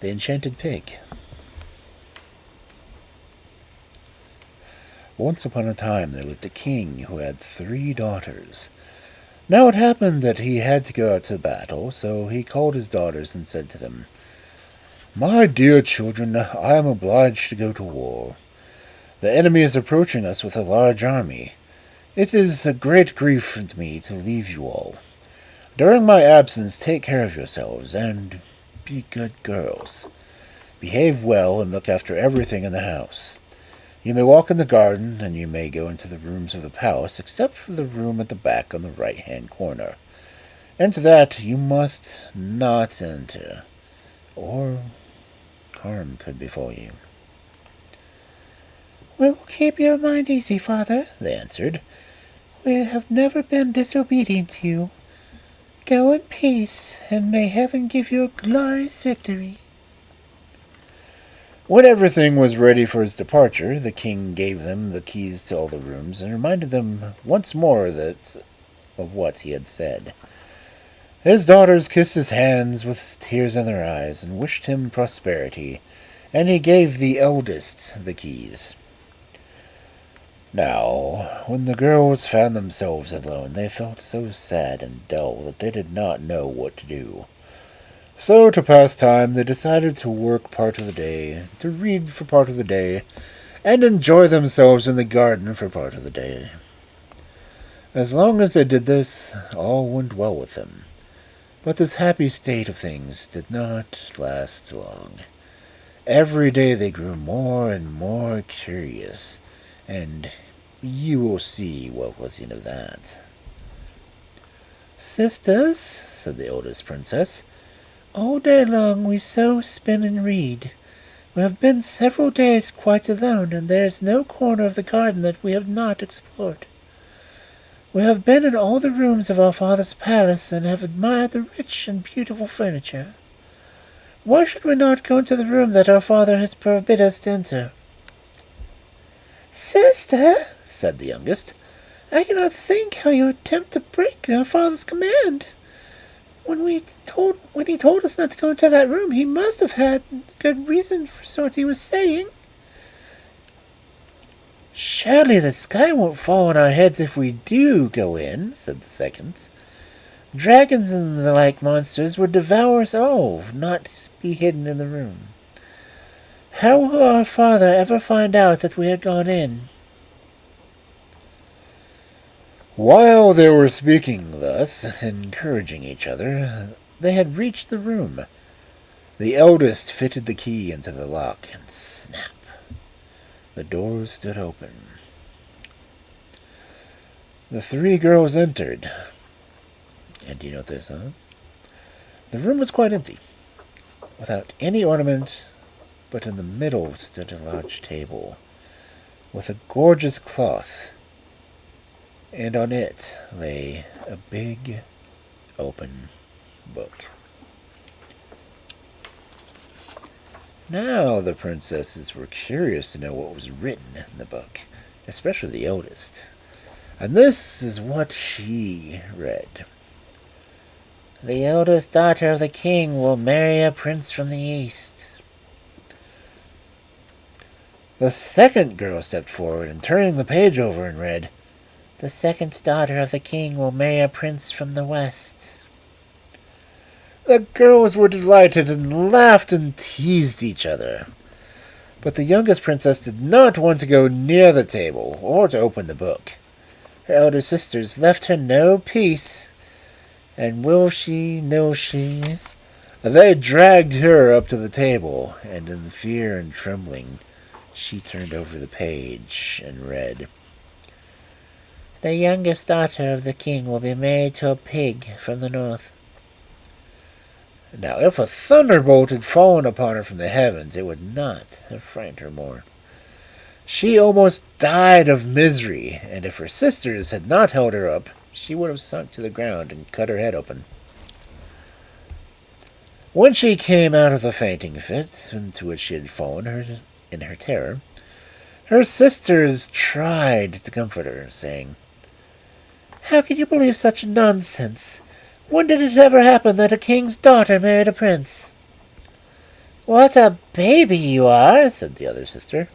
The Enchanted Pig. Once upon a time there lived a king who had 3 daughters. Now it happened that he had to go out to battle, so he called his daughters and said to them, "My dear children, I am obliged to go to war. The enemy is approaching us with a large army. It is a great grief to me to leave you all. During my absence, take care of yourselves, and be good girls. Behave well and look after everything in the house. You may walk in the garden, and you may go into the rooms of the palace, except for the room at the back on the right-hand corner. Into that you must not enter, or harm could befall you." "We will keep your mind easy, father," they answered. "We have never been disobedient to you. Go in peace, and may heaven give you a glorious victory." When everything was ready for his departure, the king gave them the keys to all the rooms and reminded them once more of what he had said. His daughters kissed his hands with tears in their eyes and wished him prosperity, and he gave the eldest the keys. Now, when the girls found themselves alone, they felt so sad and dull that they did not know what to do. So, to pass time, they decided to work part of the day, to read for part of the day, and enjoy themselves in the garden for part of the day. As long as they did this, all went well with them. But this happy state of things did not last long. Every day they grew more and more curious, and you will see what was in of that. "Sisters," said the oldest princess, "all day long we sew, spin, and read. We have been several days quite alone, and there is no corner of the garden that we have not explored. We have been in all the rooms of our father's palace, and have admired the rich and beautiful furniture. Why should we not go into the room that our father has forbid us to enter?" "Sister," said the youngest, "I cannot think how you attempt to break our father's command. When he told us not to go into that room, he must have had good reason for what he was saying." "Surely the sky won't fall on our heads if we do go in," said the second. "Dragons and the like monsters would devour us all, not be hidden in the room. How will our father ever find out that we had gone in?" While they were speaking thus, encouraging each other, they had reached the room. The eldest fitted the key into the lock, and snap! The door stood open. The 3 girls entered. And do you know this, huh? The room was quite empty, without any ornament, but in the middle stood a large table, with a gorgeous cloth, and on it lay a big, open book. Now the princesses were curious to know what was written in the book, especially the eldest. And this is what she read. "The eldest daughter of the king will marry a prince from the east." The second girl stepped forward and, turning the page over, and read, "The second daughter of the king will marry a prince from the west." The girls were delighted and laughed and teased each other. But the youngest princess did not want to go near the table or to open the book. Her elder sisters left her no peace, and will she, nill she, they dragged her up to the table, and in fear and trembling she turned over the page and read, "The youngest daughter of the king will be married to a pig from the north." Now, if a thunderbolt had fallen upon her from the heavens, it would not have frightened her more. She almost died of misery, and if her sisters had not held her up, she would have sunk to the ground and cut her head open. When she came out of the fainting fit into which she had fallen in her terror, her sisters tried to comfort her, saying, "How can you believe such nonsense? When did it ever happen that a king's daughter married a prince?" What a baby you are, said the other sister.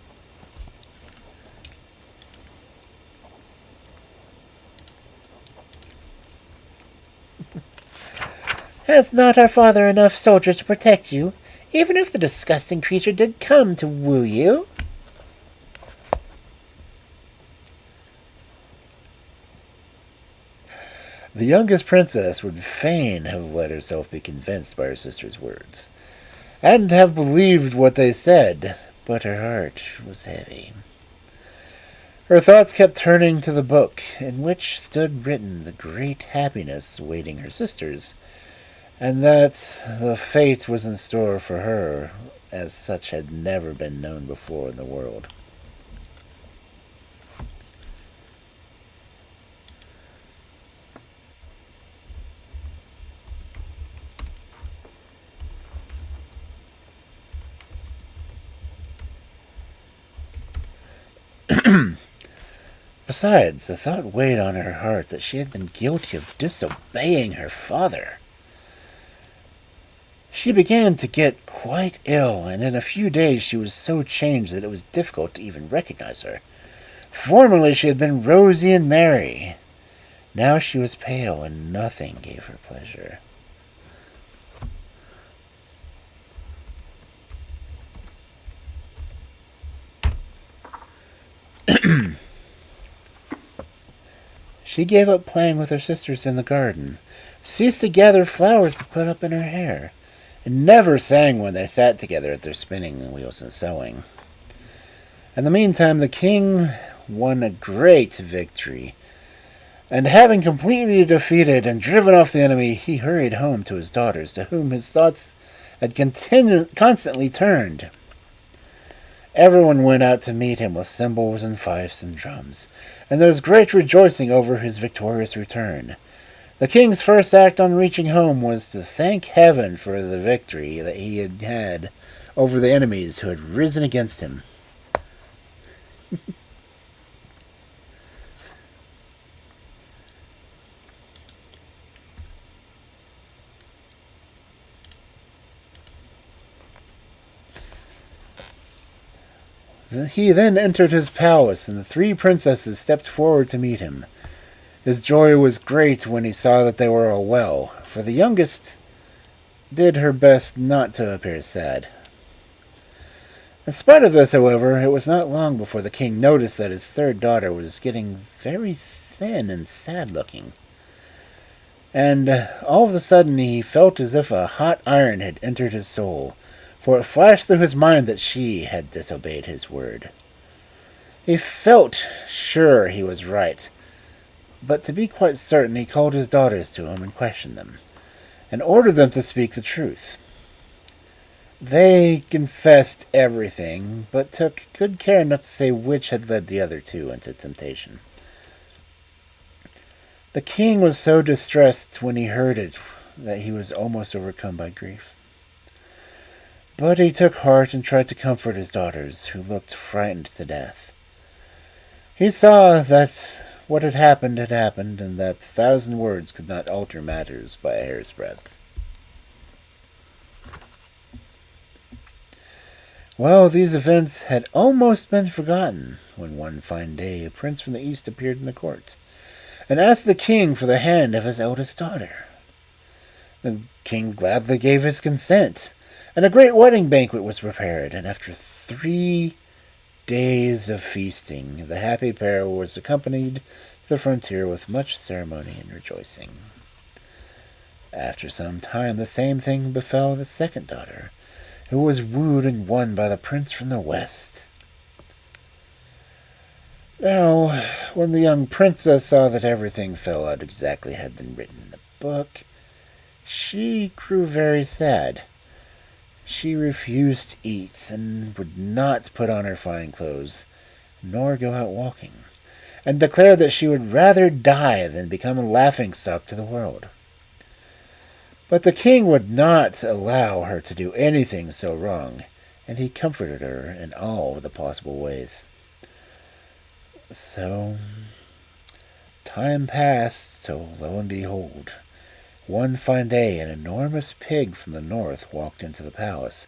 Has not our father enough soldiers to protect you, even if the disgusting creature did come to woo you? The youngest princess would fain have let herself be convinced by her sister's words, and have believed what they said, but her heart was heavy. Her thoughts kept turning to the book, in which stood written the great happiness awaiting her sisters, and that the fate was in store for her, as such had never been known before in the world. Besides, the thought weighed on her heart that she had been guilty of disobeying her father. She began to get quite ill, and in a few days she was so changed that it was difficult to even recognize her. Formerly she had been rosy and merry. Now she was pale, and nothing gave her pleasure. She gave up playing with her sisters in the garden, ceased to gather flowers to put up in her hair, and never sang when they sat together at their spinning wheels and sewing. In the meantime, the king won a great victory, and having completely defeated and driven off the enemy, he hurried home to his daughters, to whom his thoughts had constantly turned. Everyone went out to meet him with cymbals and fifes and drums, and there was great rejoicing over his victorious return. The king's first act on reaching home was to thank heaven for the victory that he had had over the enemies who had risen against him. He then entered his palace, and the three princesses stepped forward to meet him. His joy was great when he saw that they were all well, for the youngest did her best not to appear sad. In spite of this, however, it was not long before the king noticed that his third daughter was getting very thin and sad-looking. And all of a sudden he felt as if a hot iron had entered his soul, for it flashed through his mind that she had disobeyed his word. He felt sure he was right, but to be quite certain he called his daughters to him and questioned them, and ordered them to speak the truth. They confessed everything, but took good care not to say which had led the other two into temptation. The king was so distressed when he heard it that he was almost overcome by grief. But he took heart and tried to comfort his daughters, who looked frightened to death. He saw that what had happened, and that 1,000 words could not alter matters by a hair's breadth. Well, these events had almost been forgotten when one fine day a prince from the east appeared in the court, and asked the king for the hand of his eldest daughter. The king gladly gave his consent, and a great wedding banquet was prepared, and after 3 days of feasting, the happy pair was accompanied to the frontier with much ceremony and rejoicing. After some time, the same thing befell the second daughter, who was wooed and won by the prince from the west. Now, when the young princess saw that everything fell out exactly as had been written in the book, she grew very sad. She refused to eat, and would not put on her fine clothes, nor go out walking, and declared that she would rather die than become a laughing-stock to the world. But the king would not allow her to do anything so wrong, and he comforted her in all the possible ways. So time passed, till lo and behold, One fine day, an enormous pig from the north walked into the palace,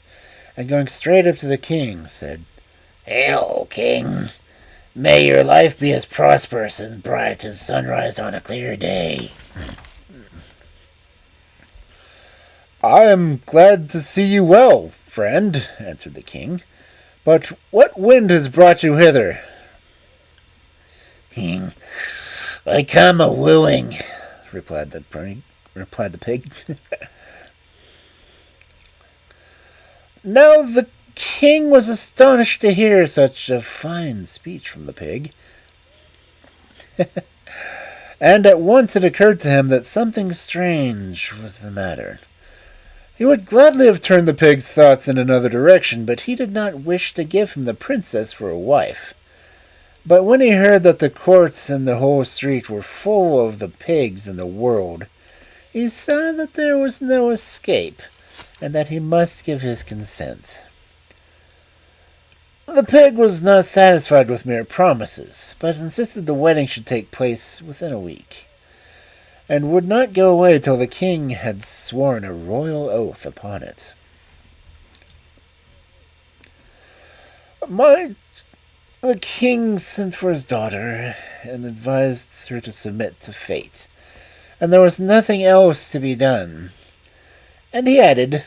and going straight up to the king, said, "Hail, king! May your life be as prosperous and bright as sunrise on a clear day." "I am glad to see you well, friend," answered the king. "But what wind has brought you hither?" "King, I come a wooing," replied the pig. Now the king was astonished to hear such a fine speech from the pig, and at once it occurred to him that something strange was the matter. He would gladly have turned the pig's thoughts in another direction, but he did not wish to give him the princess for a wife. But when he heard that the courts and the whole street were full of the pigs in the world, he saw that there was no escape, and that he must give his consent. The pig was not satisfied with mere promises, but insisted the wedding should take place within a week, and would not go away till the king had sworn a royal oath upon it. The king sent for his daughter, and advised her to submit to fate, and there was nothing else to be done. And he added,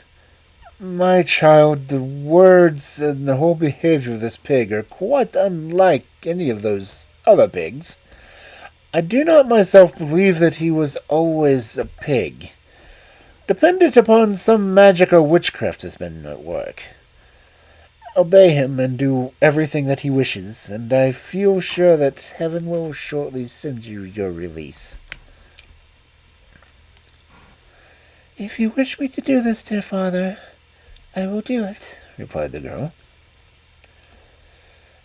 "My child, the words and the whole behavior of this pig are quite unlike any of those other pigs. I do not myself believe that he was always a pig. Dependent upon some magic or witchcraft has been at work. Obey him and do everything that he wishes, and I feel sure that heaven will shortly send you your release." "If you wish me to do this, dear father, I will do it," replied the girl.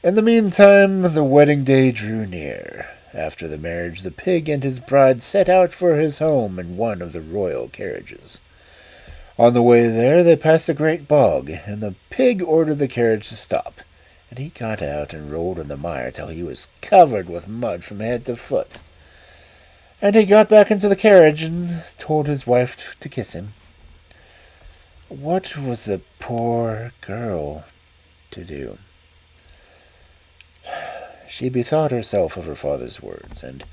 In the meantime, the wedding day drew near. After the marriage, the pig and his bride set out for his home in one of the royal carriages. On the way there, they passed a great bog, and the pig ordered the carriage to stop, and he got out and rolled in the mire till he was covered with mud from head to foot. And he got back into the carriage and told his wife to kiss him. What was the poor girl to do? She bethought herself of her father's words, and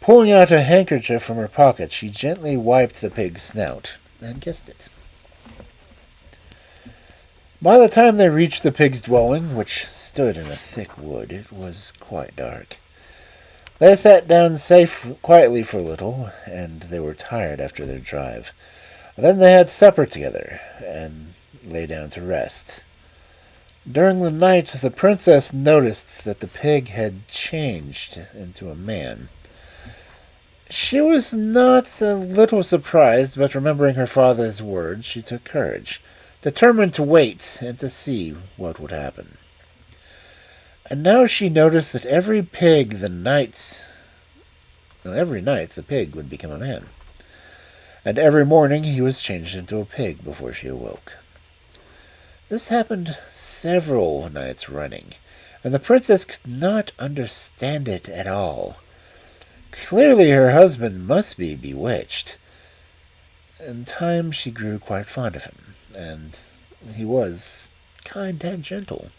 pulling out a handkerchief from her pocket, she gently wiped the pig's snout and kissed it. By the time they reached the pig's dwelling, which stood in a thick wood, it was quite dark. They sat down quietly for a little, and they were tired after their drive. Then they had supper together, and lay down to rest. During the night, the princess noticed that the pig had changed into a man. She was not a little surprised, but remembering her father's words, she took courage, determined to wait and to see what would happen. And now she noticed that every night the pig would become a man, and every morning he was changed into a pig before she awoke. This happened several nights running, and the princess could not understand it at all. Clearly her husband must be bewitched. In time she grew quite fond of him, and he was kind and gentle.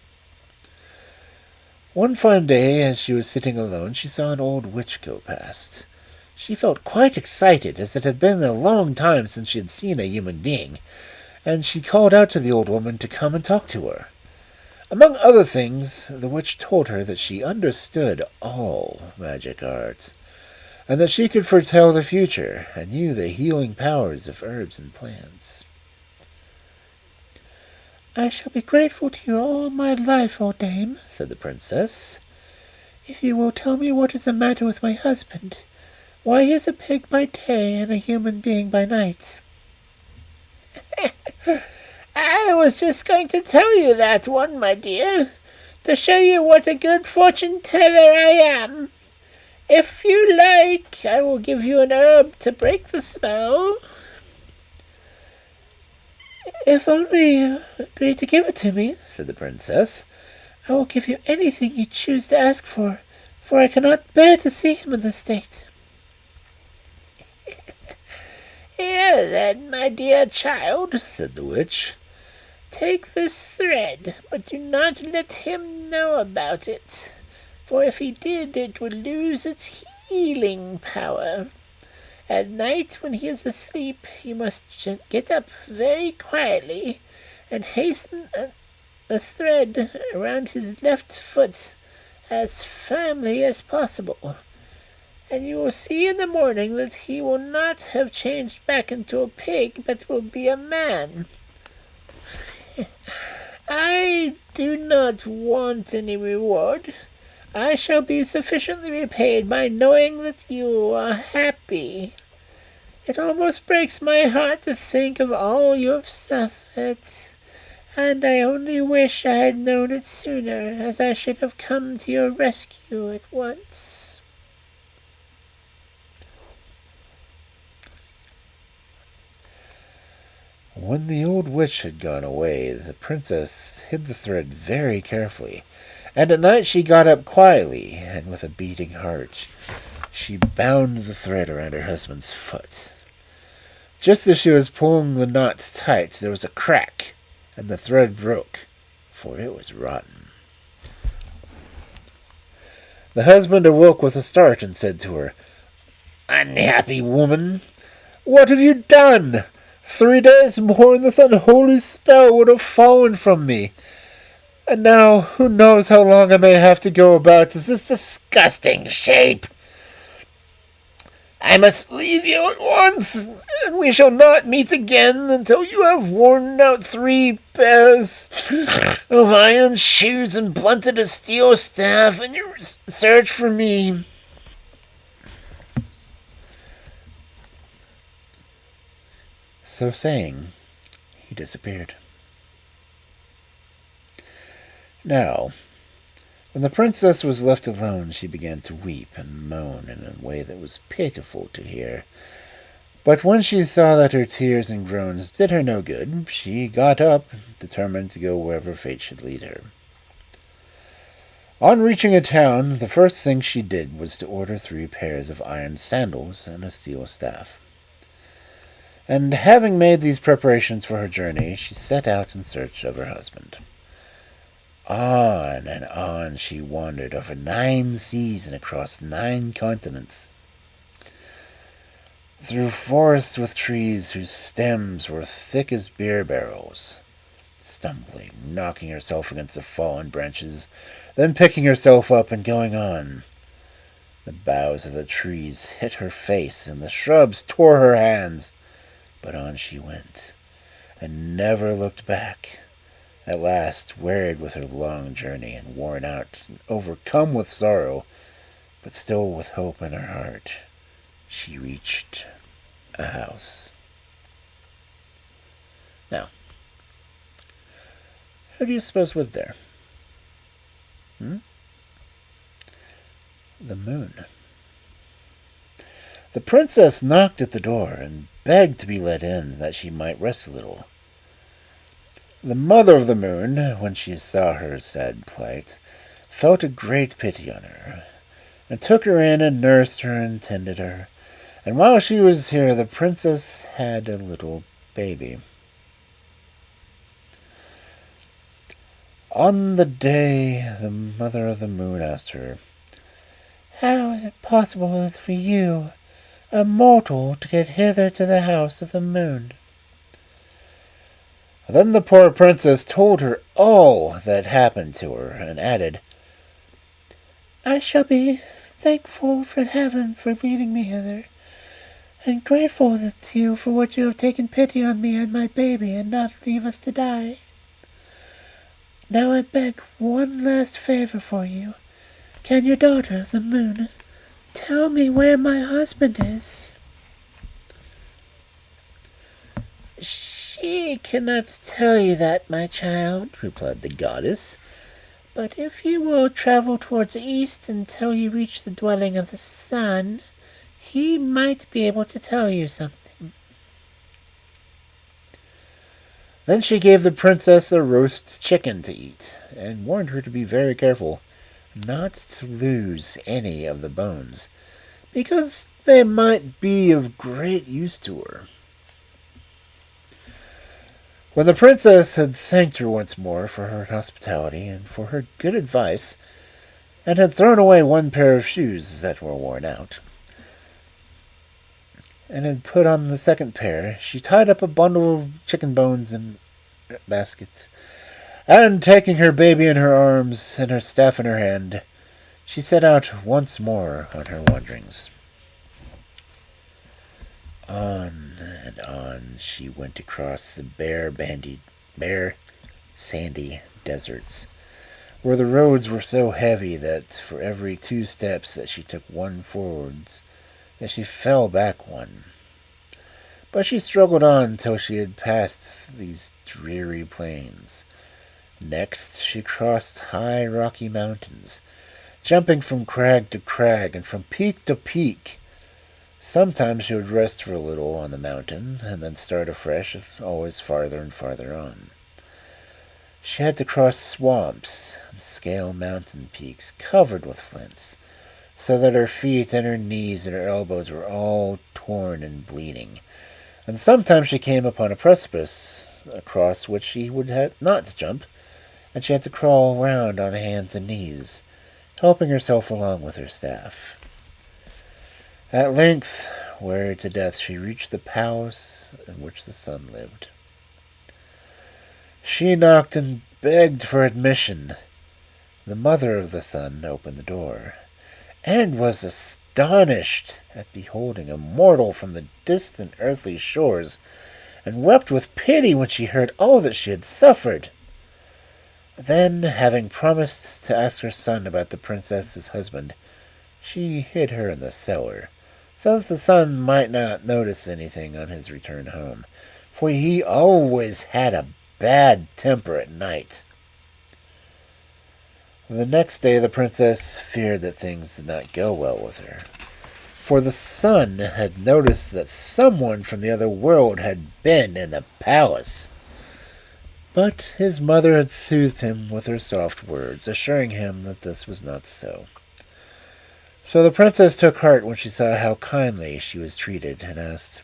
One fine day, as she was sitting alone, she saw an old witch go past. She felt quite excited, as it had been a long time since she had seen a human being, and she called out to the old woman to come and talk to her. Among other things, the witch told her that she understood all magic arts, and that she could foretell the future, and knew the healing powers of herbs and plants. "I shall be grateful to you all my life, old dame," said the princess, "if you will tell me what is the matter with my husband, why he is a pig by day and a human being by night." "I was just going to tell you that one, my dear, to show you what a good fortune teller I am. If you like, I will give you an herb to break the spell." "If only you agree to give it to me," said the princess, "I will give you anything you choose to ask for I cannot bear to see him in this state." "Here, then, my dear child," said the witch. "Take this thread, but do not let him know about it, for if he did, it would lose its healing power. At night, when he is asleep, you must get up very quietly and hasten the thread around his left foot as firmly as possible, and you will see in the morning that he will not have changed back into a pig, but will be a man. I do not want any reward. I shall be sufficiently repaid by knowing that you are happy. It almost breaks my heart to think of all you have suffered, and I only wish I had known it sooner, as I should have come to your rescue at once." When the old witch had gone away, the princess hid the thread very carefully, and at night she got up quietly, and with a beating heart she bound the thread around her husband's foot. Just as she was pulling the knot tight, there was a crack, and the thread broke, for it was rotten. The husband awoke with a start and said to her, "Unhappy woman, what have you done? 3 days more and this unholy spell would have fallen from me. And now, who knows how long I may have to go about as this disgusting shape? I must leave you at once, and we shall not meet again until you have worn out 3 pairs of iron shoes and blunted a steel staff in your search for me." So saying, he disappeared. Now, when the princess was left alone, she began to weep and moan in a way that was pitiful to hear. But when she saw that her tears and groans did her no good, she got up, determined to go wherever fate should lead her. On reaching a town, the first thing she did was to order 3 pairs of iron sandals and a steel staff. And having made these preparations for her journey, she set out in search of her husband. On and on she wandered over 9 seas and across 9 continents, through forests with trees whose stems were thick as beer barrels, stumbling, knocking herself against the fallen branches, then picking herself up and going on. The boughs of the trees hit her face, and the shrubs tore her hands, but on she went, and never looked back. At last, wearied with her long journey, and worn out, and overcome with sorrow, but still with hope in her heart, she reached a house. Now, who do you suppose lived there? The moon. The princess knocked at the door and begged to be let in, that she might rest a little. The mother of the moon, when she saw her sad plight, felt a great pity on her, and took her in and nursed her and tended her. And while she was here, the princess had a little baby. On the day, the mother of the moon asked her, "How is it possible for you, a mortal, to get hither to the house of the moon?" Then the poor princess told her all that happened to her, and added, "I shall be thankful for heaven for leading me hither, and grateful to you for what you have taken pity on me and my baby, and not leave us to die. Now I beg one last favor for you. Can your daughter, the moon, tell me where my husband is?" "She cannot tell you that, my child," replied the goddess. "But if you will travel towards the east until you reach the dwelling of the sun, he might be able to tell you something." Then she gave the princess a roast chicken to eat, and warned her to be very careful not to lose any of the bones, because they might be of great use to her. When the princess had thanked her once more for her hospitality and for her good advice, and had thrown away one pair of shoes that were worn out, and had put on the second pair, she tied up a bundle of chicken bones in a basket, and taking her baby in her arms and her staff in her hand, she set out once more on her wanderings. On and on she went across the bare, sandy deserts, where the roads were so heavy that for every 2 steps that she took one forwards, that she fell back one. But she struggled on till she had passed these dreary plains. Next she crossed high rocky mountains, jumping from crag to crag and from peak to peak. Sometimes she would rest for a little on the mountain, and then start afresh, always farther and farther on. She had to cross swamps and scale mountain peaks covered with flints, so that her feet and her knees and her elbows were all torn and bleeding. And sometimes she came upon a precipice, across which she would not jump, and she had to crawl round on hands and knees, helping herself along with her staff. At length, wearied to death, she reached the palace in which the sun lived. She knocked and begged for admission. The mother of the sun opened the door, and was astonished at beholding a mortal from the distant earthly shores, and wept with pity when she heard all that she had suffered. Then, having promised to ask her son about the princess's husband, she hid her in the cellar, so that the son might not notice anything on his return home, for he always had a bad temper at night. The next day the princess feared that things did not go well with her, for the son had noticed that someone from the other world had been in the palace. But his mother had soothed him with her soft words, assuring him that this was not so. So the princess took heart when she saw how kindly she was treated, and asked,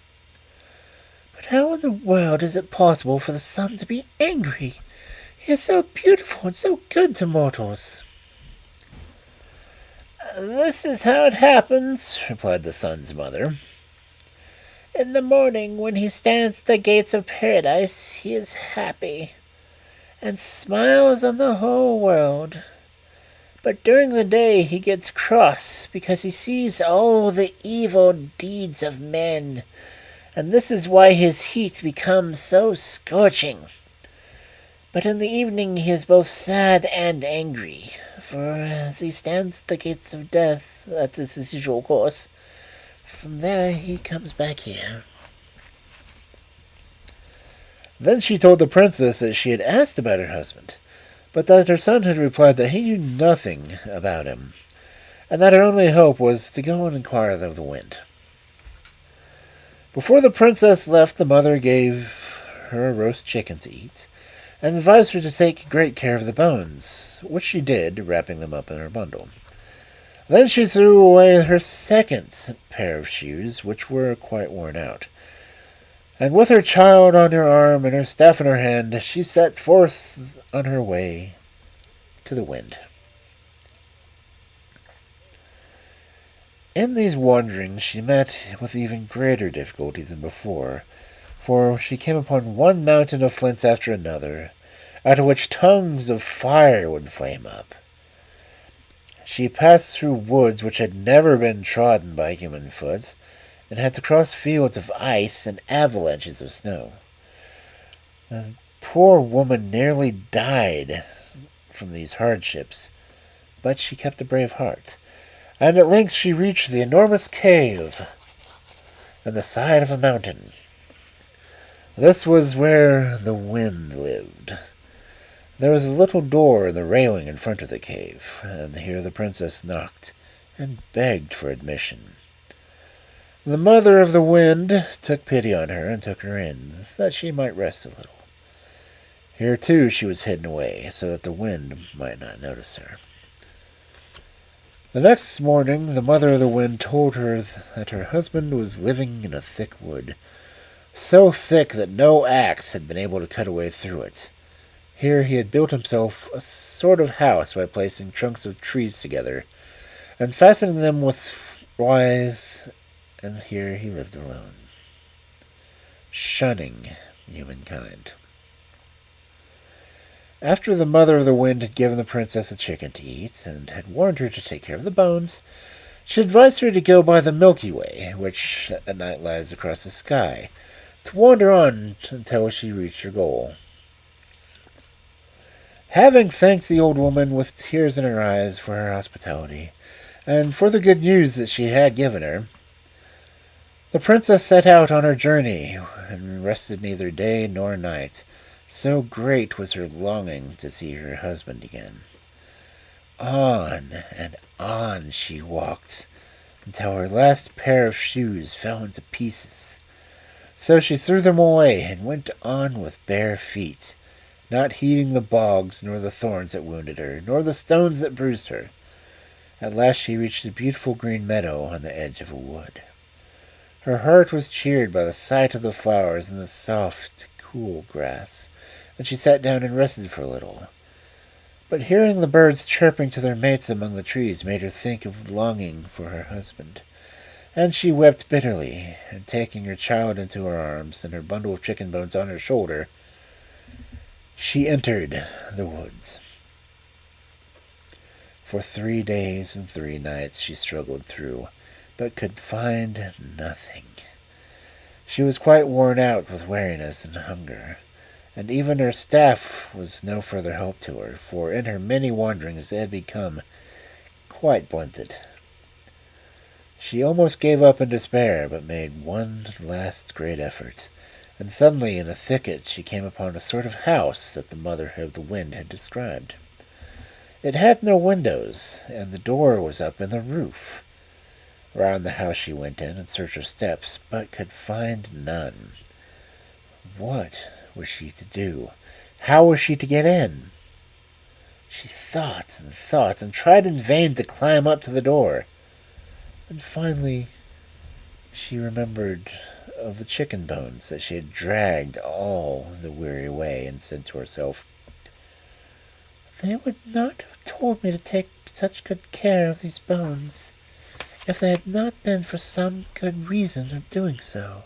"But how in the world is it possible for the sun to be angry? He is so beautiful and so good to mortals." "This is how it happens," replied the sun's mother. "In the morning, when he stands at the gates of paradise, he is happy, and smiles on the whole world. But during the day he gets cross, because he sees all the evil deeds of men, and this is why his heat becomes so scorching. But in the evening he is both sad and angry, for as he stands at the gates of death, that is his usual course, from there he comes back here." Then she told the princess that she had asked about her husband, but that her son had replied that he knew nothing about him, and that her only hope was to go and inquire of the wind. Before the princess left, the mother gave her a roast chicken to eat, and advised her to take great care of the bones, which she did, wrapping them up in her bundle. Then she threw away her second pair of shoes, which were quite worn out, and with her child on her arm and her staff in her hand, she set forth on her way to the wind. In these wanderings she met with even greater difficulty than before, for she came upon one mountain of flints after another, out of which tongues of fire would flame up. She passed through woods which had never been trodden by human foot, and had to cross fields of ice and avalanches of snow. The poor woman nearly died from these hardships, but she kept a brave heart, and at length she reached the enormous cave on the side of a mountain. This was where the wind lived. There was a little door in the railing in front of the cave, and here the princess knocked and begged for admission. The mother of the wind took pity on her and took her in, that she might rest a little. Here, too, she was hidden away, so that the wind might not notice her. The next morning, the mother of the wind told her that her husband was living in a thick wood, so thick that no axe had been able to cut a way through it. Here he had built himself a sort of house by placing trunks of trees together and fastening them with withes, and here he lived alone, shunning humankind. After the Mother of the Wind had given the princess a chicken to eat, and had warned her to take care of the bones, she advised her to go by the Milky Way, which at night lies across the sky, to wander on until she reached her goal. Having thanked the old woman with tears in her eyes for her hospitality, and for the good news that she had given her, the princess set out on her journey, and rested neither day nor night, so great was her longing to see her husband again. On and on she walked, until her last pair of shoes fell into pieces. So she threw them away, and went on with bare feet, not heeding the bogs, nor the thorns that wounded her, nor the stones that bruised her. At last she reached a beautiful green meadow on the edge of a wood. Her heart was cheered by the sight of the flowers and the soft, cool grass, and she sat down and rested for a little. But hearing the birds chirping to their mates among the trees made her think of longing for her husband, and she wept bitterly, and taking her child into her arms and her bundle of chicken bones on her shoulder, she entered the woods. For 3 days and 3 nights she struggled through, but could find nothing. She was quite worn out with weariness and hunger, and even her staff was no further help to her, for in her many wanderings it had become quite blunted. She almost gave up in despair, but made one last great effort, and suddenly in a thicket she came upon a sort of house that the Mother of the Wind had described. It had no windows, and the door was up in the roof. Round the house she went in search of steps, but could find none. What was she to do? How was she to get in? She thought and thought, and tried in vain to climb up to the door. And finally she remembered of the chicken bones that she had dragged all the weary way, and said to herself, "They would not have told me to take such good care of these bones if they had not been for some good reason of doing so.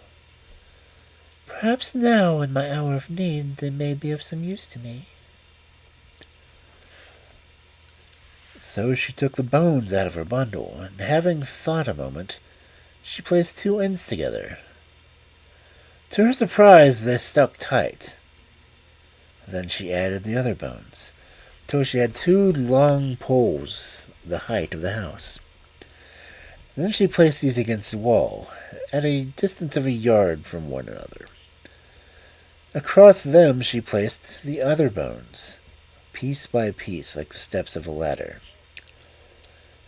Perhaps now, in my hour of need, they may be of some use to me." So she took the bones out of her bundle, and having thought a moment, she placed 2 ends together. To her surprise, they stuck tight. Then she added the other bones, till she had 2 long poles the height of the house. Then she placed these against the wall, at a distance of a yard from one another. Across them she placed the other bones, piece by piece, like the steps of a ladder.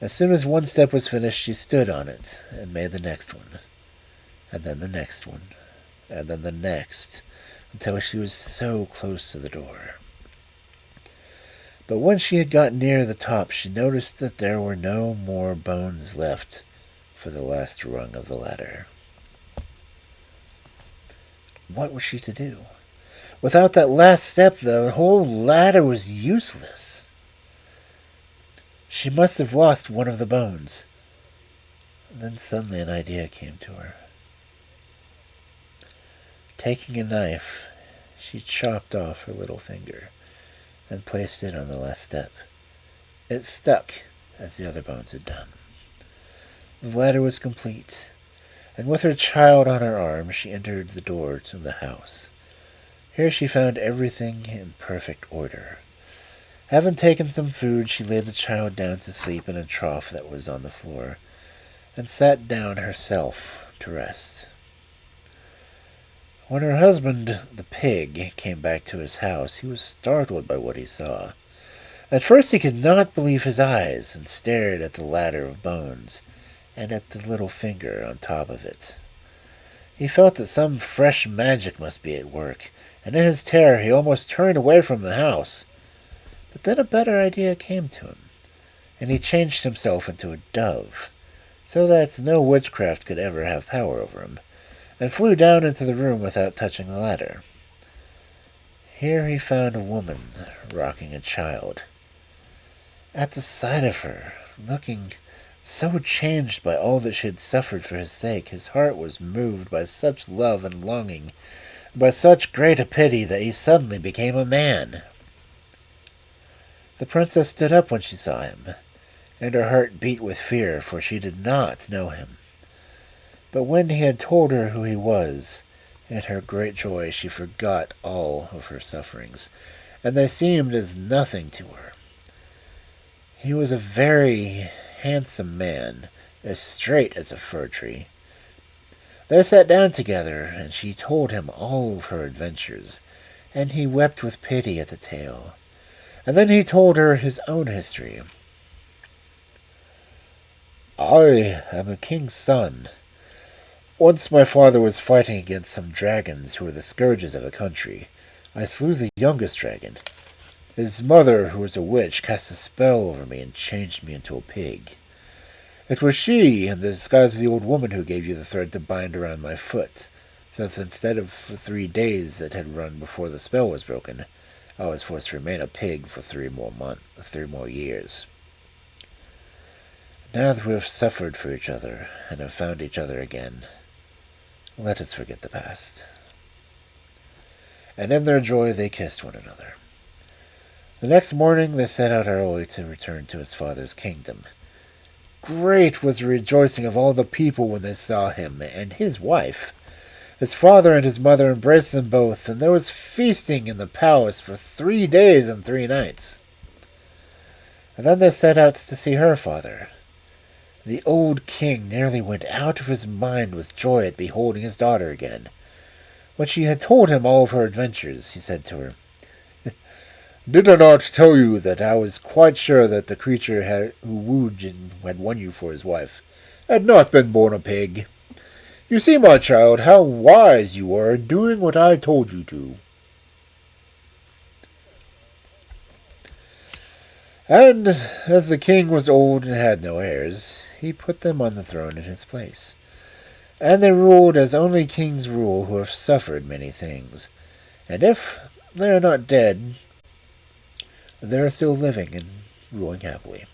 As soon as one step was finished, she stood on it, and made the next one, and then the next one, and then the next, until she was so close to the door. But when she had got near the top, she noticed that there were no more bones left for the last rung of the ladder. What was she to do? Without that last step, the whole ladder was useless. She must have lost one of the bones. Then suddenly an idea came to her. Taking a knife, she chopped off her little finger and placed it on the last step. It stuck, as the other bones had done. The ladder was complete, and with her child on her arm, she entered the door to the house. Here she found everything in perfect order. Having taken some food, she laid the child down to sleep in a trough that was on the floor, and sat down herself to rest. When her husband, the pig, came back to his house, he was startled by what he saw. At first he could not believe his eyes, and stared at the ladder of bones, and at the little finger on top of it. He felt that some fresh magic must be at work, and in his terror he almost turned away from the house. But then a better idea came to him, and he changed himself into a dove, so that no witchcraft could ever have power over him, and flew down into the room without touching the ladder. Here he found a woman rocking a child. At the sight of her, looking so changed by all that she had suffered for his sake, his heart was moved by such love and longing, and by such great a pity that he suddenly became a man. The princess stood up when she saw him, and her heart beat with fear, for she did not know him. But when he had told her who he was, in her great joy she forgot all of her sufferings, and they seemed as nothing to her. He was a very handsome man, as straight as a fir tree. They sat down together, and she told him all of her adventures, and he wept with pity at the tale. And then he told her his own history. I am a king's son. Once my father was fighting against some dragons who were the scourges of the country. I slew the youngest dragon. His mother, who was a witch, cast a spell over me and changed me into a pig. It was she, in the disguise of the old woman, who gave you the thread to bind around my foot, so that instead of 3 days that had run before the spell was broken, I was forced to remain a pig for 3 more years. Now that we have suffered for each other, and have found each other again, let us forget the past. And in their joy they kissed one another. The next morning they set out early to return to his father's kingdom. Great was the rejoicing of all the people when they saw him and his wife. His father and his mother embraced them both, and there was feasting in the palace for 3 days and 3 nights. And then they set out to see her father. The old king nearly went out of his mind with joy at beholding his daughter again. When she had told him all of her adventures, he said to her, "Did I not tell you that I was quite sure that the creature who wooed and had won you for his wife had not been born a pig? You see, my child, how wise you were in doing what I told you to." And as the king was old and had no heirs, he put them on the throne in his place. And they ruled as only kings rule who have suffered many things. And if they are not dead, they are still living and ruling happily.